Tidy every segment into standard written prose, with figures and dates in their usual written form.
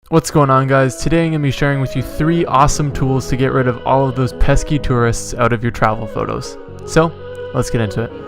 What's going on, guys? Today I'm going to be sharing with you 3 awesome tools to get rid of all of those pesky tourists out of your travel photos. So, let's get into it.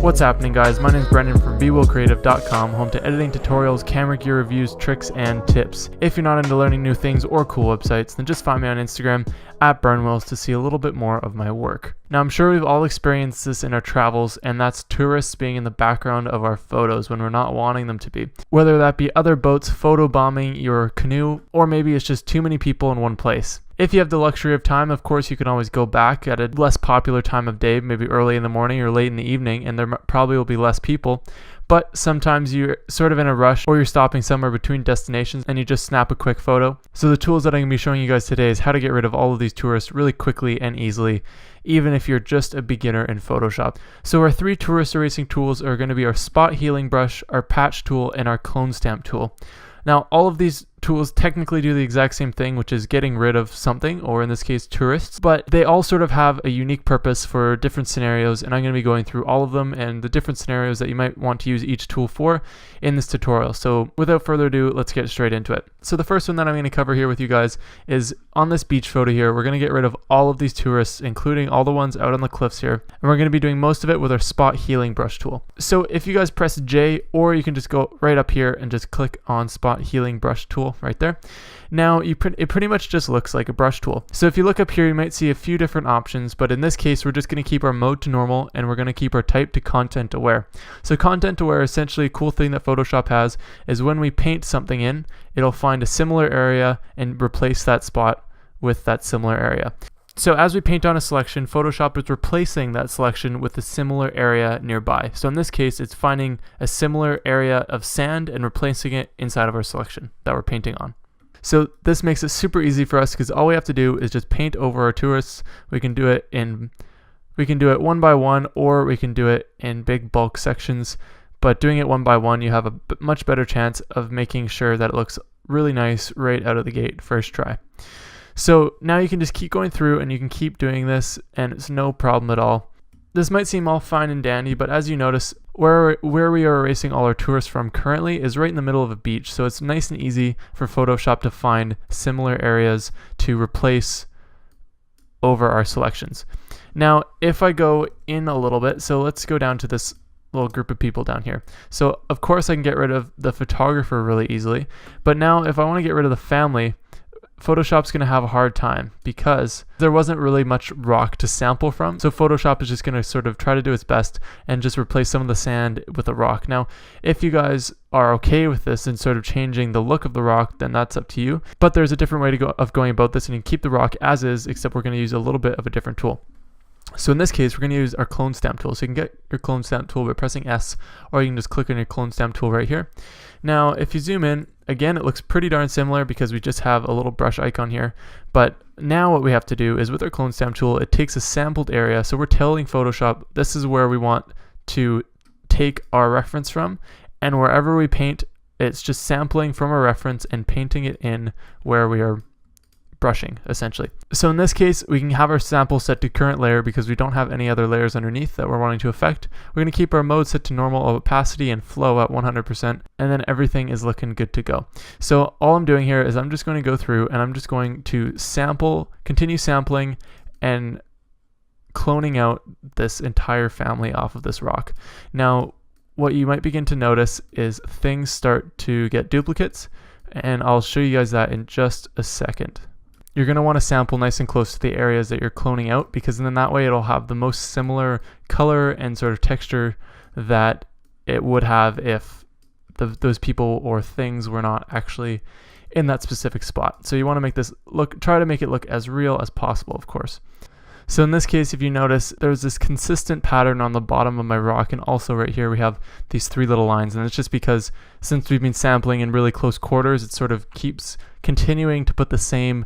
What's happening, guys? My name is Brendan from BeWillCreative.com, home to editing tutorials, camera gear reviews, tricks, and tips. If you're not into learning new things or cool websites, then just find me on Instagram at BurnWills to see a little bit more of my work. Now, I'm sure we've all experienced this in our travels, and that's tourists being in the background of our photos when we're not wanting them to be. Whether that be other boats photobombing your canoe, or maybe it's just too many people in one place. If you have the luxury of time, of course, you can always go back at a less popular time of day, maybe early in the morning or late in the evening, and there probably will be less people. But sometimes you're sort of in a rush or you're stopping somewhere between destinations and you just snap a quick photo. So the tools that I'm going to be showing you guys today is how to get rid of all of these tourists really quickly and easily, even if you're just a beginner in Photoshop. So our 3 tourist erasing tools are going to be our spot healing brush, our patch tool, and our clone stamp tool. Now, all of these tools technically do the exact same thing, which is getting rid of something, or in this case, tourists, but they all sort of have a unique purpose for different scenarios, and I'm going to be going through all of them and the different scenarios that you might want to use each tool for in this tutorial. So without further ado, let's get straight into it. So the first one that I'm going to cover here with you guys is on this beach photo here. We're going to get rid of all of these tourists, including all the ones out on the cliffs here, and we're going to be doing most of it with our spot healing brush tool. So if you guys press J, or you can just go right up here and just click on spot healing brush tool right there. Now it pretty much just looks like a brush tool. So if you look up here, you might see a few different options, but in this case, we're just going to keep our mode to normal, and we're going to keep our type to content aware. So content aware, essentially a cool thing that Photoshop has is when we paint something in, it'll find a similar area and replace that spot with that similar area. So as we paint on a selection, Photoshop is replacing that selection with a similar area nearby. So in this case, it's finding a similar area of sand and replacing it inside of our selection that we're painting on. So this makes it super easy for us because all we have to do is just paint over our tourists. We can do it one by one, or we can do it in big bulk sections. But doing it one by one, you have a much better chance of making sure that it looks really nice right out of the gate first try. So now you can just keep going through and you can keep doing this, and it's no problem at all. This might seem all fine and dandy, but as you notice, where we are erasing all our tourists from currently is right in the middle of a beach. So it's nice and easy for Photoshop to find similar areas to replace over our selections. Now, if I go in a little bit, so let's go down to this little group of people down here. So of course I can get rid of the photographer really easily, but now if I want to get rid of the family, Photoshop's going to have a hard time because there wasn't really much rock to sample from. So Photoshop is just going to sort of try to do its best and just replace some of the sand with a rock. Now, if you guys are okay with this and sort of changing the look of the rock, then that's up to you. But there's a different way of going about this, and you can keep the rock as is, except we're going to use a little bit of a different tool. So in this case, we're going to use our clone stamp tool. So you can get your clone stamp tool by pressing S, or you can just click on your clone stamp tool right here. Now, if you zoom in, again, it looks pretty darn similar because we just have a little brush icon here. But now what we have to do is with our clone stamp tool, it takes a sampled area. So we're telling Photoshop this is where we want to take our reference from. And wherever we paint, it's just sampling from a reference and painting it in where we are brushing, essentially. So in this case, we can have our sample set to current layer because we don't have any other layers underneath that we're wanting to affect. We're going to keep our mode set to normal opacity and flow at 100%, and then everything is looking good to go. So all I'm doing here is I'm just going to go through and I'm just going to continue sampling and cloning out this entire family off of this rock. Now, what you might begin to notice is things start to get duplicates, and I'll show you guys that in just a second. You're going to want to sample nice and close to the areas that you're cloning out, because then that way it'll have the most similar color and sort of texture that it would have if those people or things were not actually in that specific spot. So you want to make this try to make it look as real as possible, of course. So in this case, if you notice, there's this consistent pattern on the bottom of my rock, and also right here we have these 3 little lines, and it's just because since we've been sampling in really close quarters, it sort of keeps continuing to put the same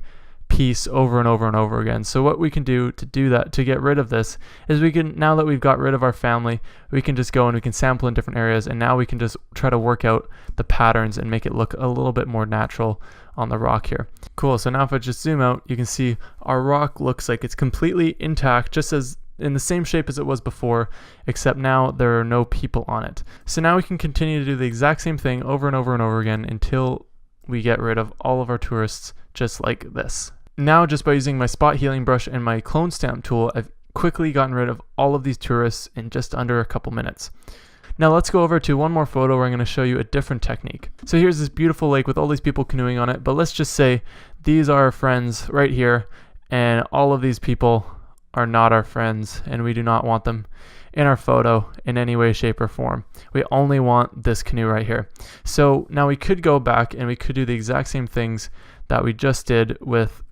piece over and over and over again. So what we can do to get rid of this is we can, now that we've got rid of our family, we can just go and we can sample in different areas, and now we can just try to work out the patterns and make it look a little bit more natural on the rock here. Cool, so now if I just zoom out, you can see our rock looks like it's completely intact, just as in the same shape as it was before, except now there are no people on it. So now we can continue to do the exact same thing over and over and over again until we get rid of all of our tourists just like this. Now, just by using my spot healing brush and my clone stamp tool, I've quickly gotten rid of all of these tourists in just under a couple minutes. Now let's go over to one more photo where I'm going to show you a different technique. So here's this beautiful lake with all these people canoeing on it, but let's just say these are our friends right here, and all of these people are not our friends, and we do not want them in our photo in any way, shape, or form. We only want this canoe right here. So now we could go back and we could do the exact same things that we just did with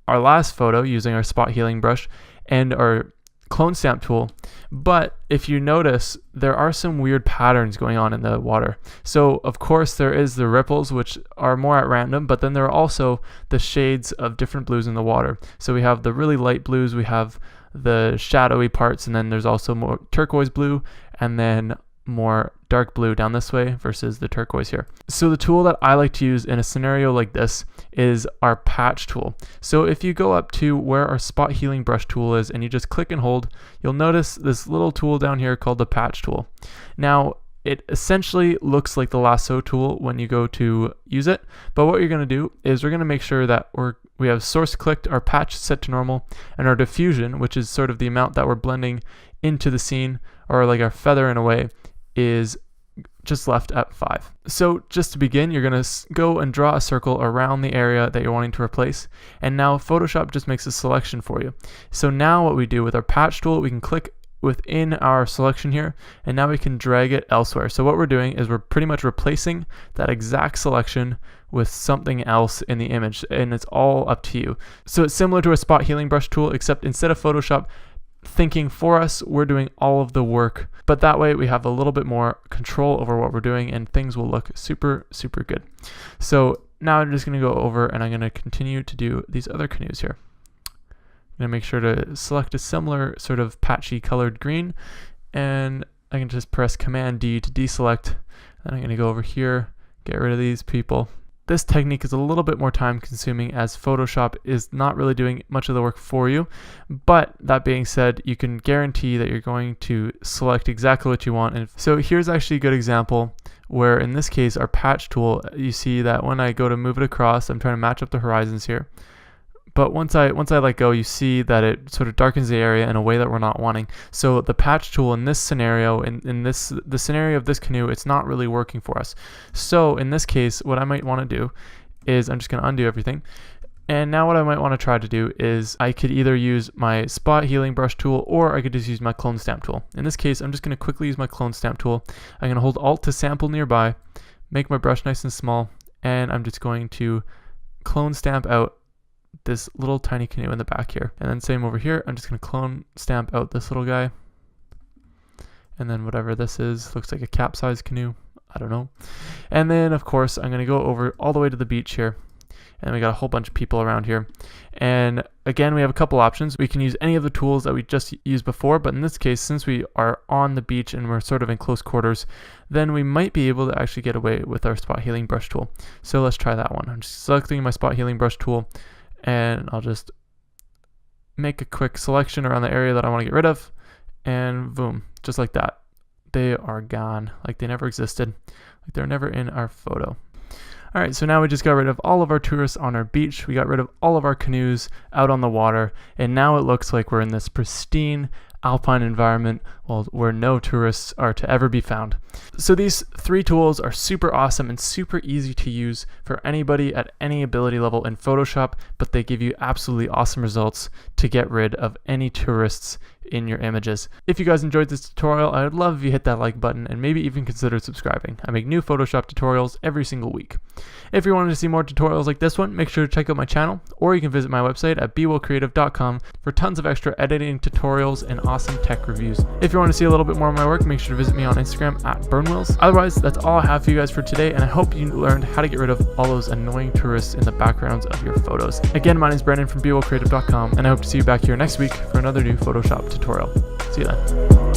our last photo using our spot healing brush and our clone stamp tool, but if you notice, there are some weird patterns going on in the water. So of course there is the ripples, which are more at random, but then there are also the shades of different blues in the water. So we have the really light blues, we have the shadowy parts, and then there's also more turquoise blue, and then more dark blue down this way versus the turquoise here. So the tool that I like to use in a scenario like this is our patch tool. So if you go up to where our spot healing brush tool is and you just click and hold, you'll notice this little tool down here called the patch tool. Now it essentially looks like the lasso tool when you go to use it, but what you're going to do is we're going to make sure that we have source clicked, our patch set to normal, and our diffusion, which is sort of the amount that we're blending into the scene, or like our feather in a way, is just left at 5. So just to begin, you're going to go and draw a circle around the area that you're wanting to replace, and now Photoshop just makes a selection for you. So now what we do with our patch tool, we can click within our selection here, and now we can drag it elsewhere. So what we're doing is we're pretty much replacing that exact selection with something else in the image, and it's all up to you. So it's similar to a spot healing brush tool, except instead of Photoshop thinking for us, we're doing all of the work, but that way we have a little bit more control over what we're doing, and things will look super good. So now I'm just going to go over and I'm going to continue to do these other canoes here. I'm going to make sure to select a similar sort of patchy colored green, and I can just press Command D to deselect, and I'm going to go over here, get rid of these people. This technique is a little bit more time consuming, as Photoshop is not really doing much of the work for you, but that being said, you can guarantee that you're going to select exactly what you want. And so here's actually a good example where in this case our patch tool, you see that when I go to move it across, I'm trying to match up the horizons here, but once I let go, you see that it sort of darkens the area in a way that we're not wanting. So the patch tool in this scenario, the scenario of this canoe, it's not really working for us. So in this case, what I might want to do is I'm just going to undo everything. And now what I might want to try to do is I could either use my spot healing brush tool, or I could just use my clone stamp tool. In this case, I'm just going to quickly use my clone stamp tool. I'm going to hold Alt to sample nearby, make my brush nice and small, and I'm just going to clone stamp out this little tiny canoe in the back here. And then same over here, I'm just going to clone stamp out this little guy. And then whatever this is, looks like a capsized canoe, I don't know. And then of course I'm going to go over all the way to the beach here, and we got a whole bunch of people around here. And again, we have a couple options. We can use any of the tools that we just used before, but in this case, since we are on the beach and we're sort of in close quarters, then we might be able to actually get away with our spot healing brush tool. So let's try that one. I'm just selecting my spot healing brush tool, and I'll just make a quick selection around the area that I want to get rid of, and boom, just like that, they are gone, like they never existed, like they're never in our photo. All right, so now we just got rid of all of our tourists on our beach, we got rid of all of our canoes out on the water, and now it looks like we're in this pristine alpine environment, well, where no tourists are to ever be found. So these 3 tools are super awesome and super easy to use for anybody at any ability level in Photoshop, but they give you absolutely awesome results to get rid of any tourists in your images. If you guys enjoyed this tutorial, I would love if you hit that like button and maybe even consider subscribing. I make new Photoshop tutorials every single week. If you wanted to see more tutorials like this one, make sure to check out my channel, or you can visit my website at bewellcreative.com for tons of extra editing tutorials and awesome tech reviews. If you want to see a little bit more of my work, make sure to visit me on Instagram at burnwills. Otherwise, that's all I have for you guys for today, and I hope you learned how to get rid of all those annoying tourists in the backgrounds of your photos. Again, my name is Brendan from bewellcreative.com, and I hope to see you back here next week for another new Photoshop tutorial. See you then.